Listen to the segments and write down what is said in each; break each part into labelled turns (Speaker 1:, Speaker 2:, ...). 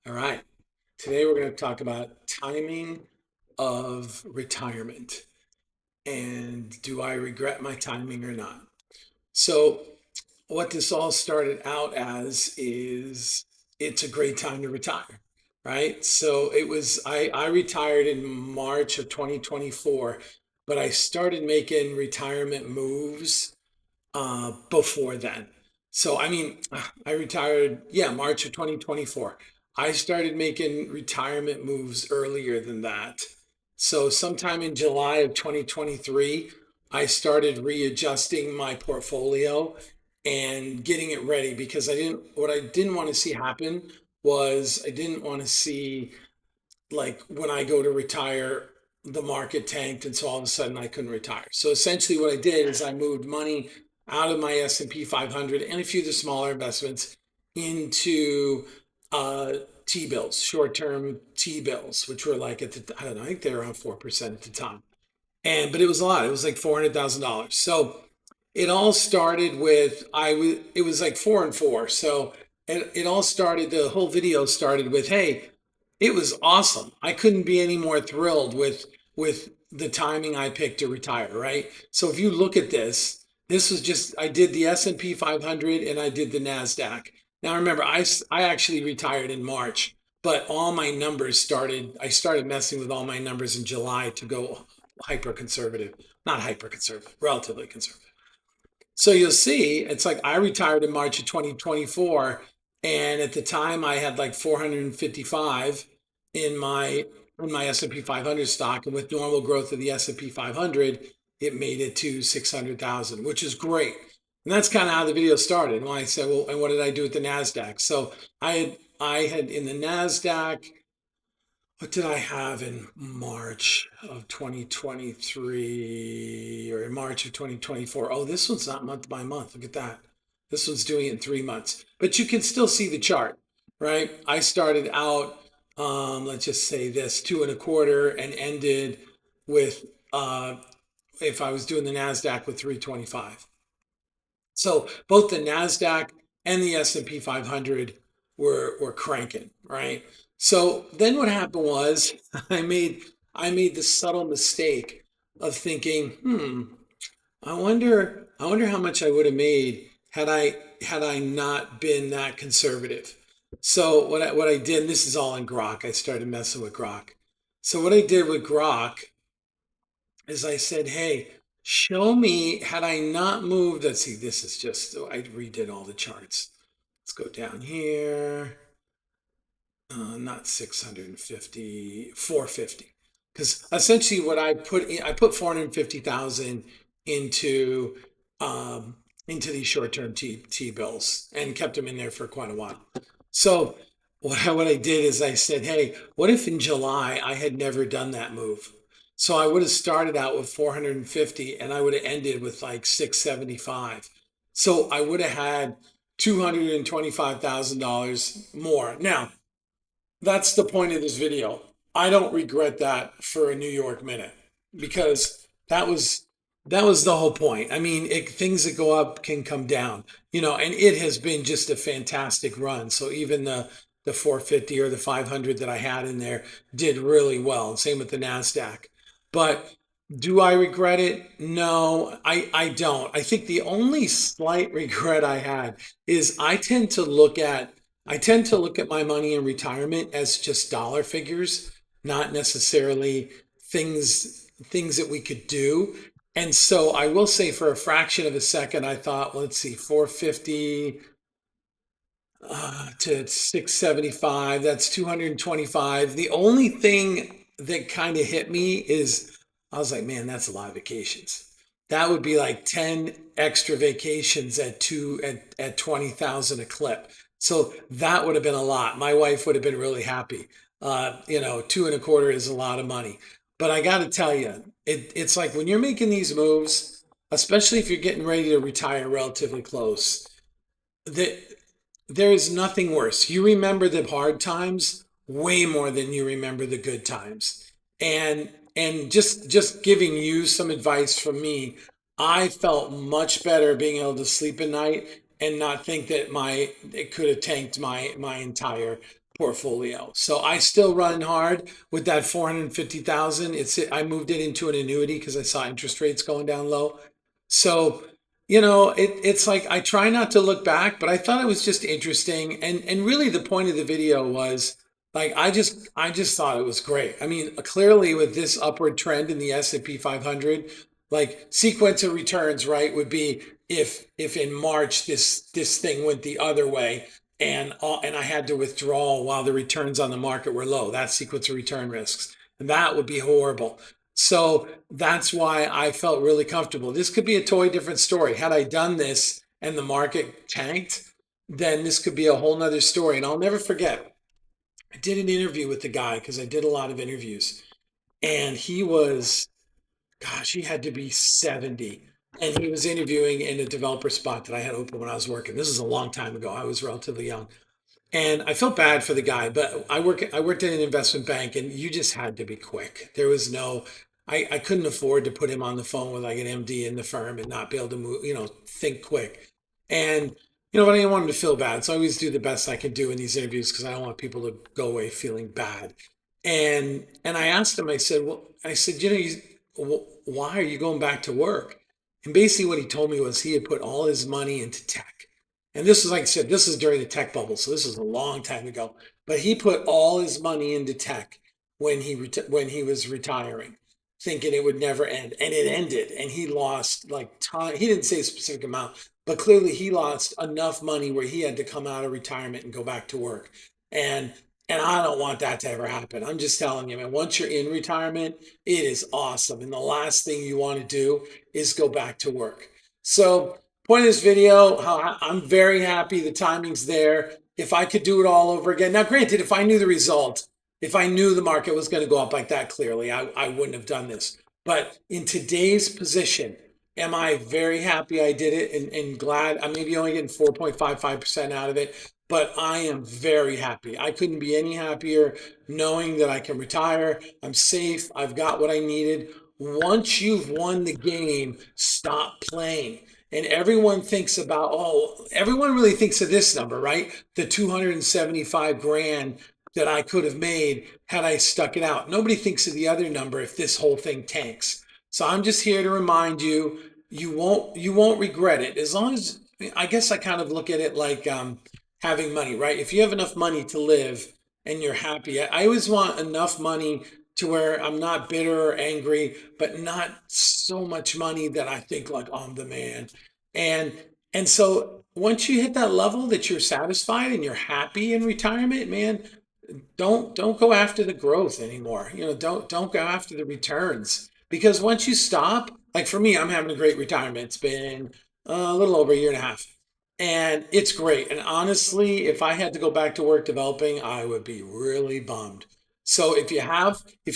Speaker 1: All right. Today we're going to talk about timing of retirement and do I regret my timing or not? So, what this all started out as is it's a great time to retire, right? So, I retired in March of 2024, but I started making retirement moves before then. So, I retired, yeah, March of 2024. I started making retirement moves earlier than that. So, sometime in July of 2023, I started readjusting my portfolio and getting it ready because what I didn't want to see happen was I didn't want to see like when I go to retire, the market tanked, and so all of a sudden I couldn't retire. So essentially, what I did is I moved money out of my S&P 500 and a few of the smaller investments into uh, T-bills, short-term T-bills, which were like I don't know, I think they were around 4% at the time. But it was a lot. It was like $400,000. So it all started with it was like 4 and 4. So it all started. The whole video started with, "Hey, it was awesome. I couldn't be any more thrilled with the timing I picked to retire, right? So if you look at this was just I did the S&P 500 and I did the Nasdaq. Now remember, I actually retired in March, but all my numbers started I started messing with all my numbers in July to go hyper conservative. Not hyper conservative, relatively conservative. So you'll see, it's like I retired in March of 2024, and at the time I had like 455 in my S&P 500 stock, and with normal growth of the S&P 500, it made it to 600,000, which is great. And that's kind of how the video started. When I said, "Well, and what did I do with the Nasdaq?" So I had in the Nasdaq, what did I have in March of 2023 or in March of 2024? Oh, this one's not month by month. Look at that. This one's doing it in 3 months. But you can still see the chart, right? I started out, let's just say this, 2.25 and ended with, if I was doing the NASDAQ with 325. So both the Nasdaq and the S&P 500 were cranking, right? So then what happened was I made the subtle mistake of thinking, I wonder how much I would have made had I not been that conservative. So what I did, and this is all in Grok. I started messing with Grok. So what I did with Grok is I said, hey, show me, had I not moved, let's see, this is just, I redid all the charts. Let's go down here. Not 650, 450. Because essentially what I put 450,000 into, into these short-term T bills and kept them in there for quite a while. So what I did is I said, hey, what if in July I had never done that move? So I would have started out with 450 and I would have ended with like 675. So I would have had $225,000 more. Now, that's the point of this video. I don't regret that for a New York minute because that was the whole point. I mean, things that go up can come down, and it has been just a fantastic run. So even the 450 or the 500 that I had in there did really well. Same with the Nasdaq. But do I regret it? No, I don't. I think the only slight regret I had is I tend to look at my money in retirement as just dollar figures, not necessarily things that we could do. And so I will say for a fraction of a second, I thought, well, let's see, 450 to 675, that's 225. The only thing that kind of hit me is I was like, man, that's a lot of vacations. That would be like 10 extra vacations at 20,000 a clip. So that would have been a lot. My wife would have been really happy. 2.25 is a lot of money. But I got to tell you, it's like when you're making these moves, especially if you're getting ready to retire relatively close, that there is nothing worse. You remember the hard times way more than you remember the good times. And just giving you some advice from me, I felt much better being able to sleep at night and not think that my it could have tanked my entire portfolio. So I still run hard with that 450,000. I moved it into an annuity because I saw interest rates going down low. So, it's like I try not to look back, but I thought it was just interesting. And really the point of the video was like I just thought it was great. I mean, clearly with this upward trend in the S&P 500, like sequence of returns, right, would be if in March this thing went the other way and I had to withdraw while the returns on the market were low. That's sequence of return risks. And that would be horrible. So that's why I felt really comfortable. This could be a totally different story. Had I done this and the market tanked, then this could be a whole nother story. And I'll never forget, I did an interview with the guy because I did a lot of interviews. And he was, gosh, he had to be 70. And he was interviewing in a developer spot that I had open when I was working. This is a long time ago. I was relatively young. And I felt bad for the guy, but I worked in an investment bank and you just had to be quick. There was no I couldn't afford to put him on the phone with like an MD in the firm and not be able to move, think quick. And but I didn't want him to feel bad. So I always do the best I can do in these interviews because I don't want people to go away feeling bad. And I asked him, I said, well, I said, why are you going back to work? And basically what he told me was he had put all his money into tech. And this is, like I said, this is during the tech bubble, so this is a long time ago. But he put all his money into tech when he was retiring, thinking it would never end, and it ended. And he lost like time. He didn't say a specific amount, but clearly he lost enough money where he had to come out of retirement and go back to work. And and I don't want that to ever happen. I'm just telling you, man, once you're in retirement, it is awesome. And the last thing you want to do is go back to work. So point of this video, how I'm very happy the timing's there. If I could do it all over again. Now, granted, if I knew the result, if I knew the market was going to go up like that, clearly, I wouldn't have done this. But in today's position, am I very happy I did it and glad I'm maybe only getting 4.55% out of it, but I am very happy. I couldn't be any happier knowing that I can retire. I'm safe. I've got what I needed. Once you've won the game, stop playing. And everyone thinks about, oh, everyone really thinks of this number, right? The 275 grand that I could have made had I stuck it out. Nobody thinks of the other number if this whole thing tanks. So I'm just here to remind you, you won't regret it. As long as I guess I kind of look at it like having money, right? If you have enough money to live and you're happy, I always want enough money to where I'm not bitter or angry, but not so much money that I think like oh, I'm the man. And and so once you hit that level that you're satisfied and you're happy in retirement, man, don't go after the growth anymore. Don't go after the returns because once you stop, like for me, I'm having a great retirement. It's been a little over a year and a half, and it's great. And honestly, if I had to go back to work developing, I would be really bummed. So if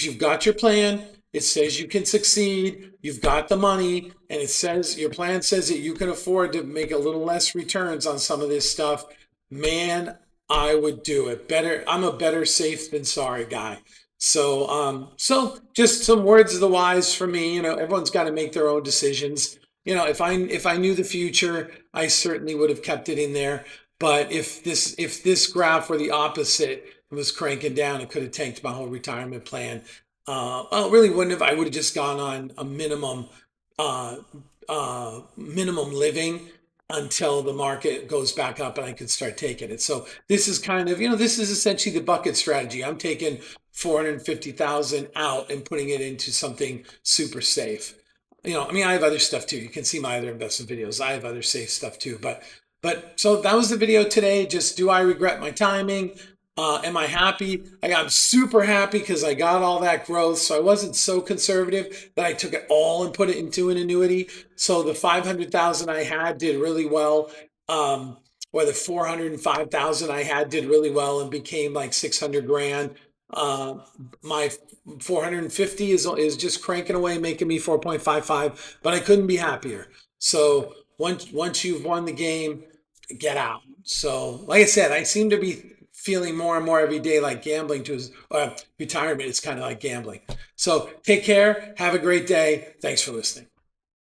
Speaker 1: you've got your plan, it says you can succeed, you've got the money, and it says your plan says that you can afford to make a little less returns on some of this stuff, man, I would do it. Better, I'm a better safe than sorry guy. So just some words of the wise for me. Everyone's got to make their own decisions. If I knew the future, I certainly would have kept it in there. But if this graph were the opposite, it was cranking down, it could have tanked my whole retirement plan. Well, it really wouldn't have. I would have just gone on a uh, minimum living until the market goes back up and I could start taking it. So this is kind of, this is essentially the bucket strategy. I'm taking 450,000 out and putting it into something super safe. I mean, I have other stuff too. You can see my other investment videos. I have other safe stuff too. But so that was the video today. Just do I regret my timing? Am I happy? I'm super happy because I got all that growth. So I wasn't so conservative that I took it all and put it into an annuity. So the 500,000 I had did really well. Or the 405,000 I had did really well and became like 600 grand. My 450 is just cranking away, making me 4.55, but I couldn't be happier. So once you've won the game, get out. So, like I said, I seem to be feeling more and more every day like gambling to retirement. It's kind of like gambling. So take care. Have a great day. Thanks for listening.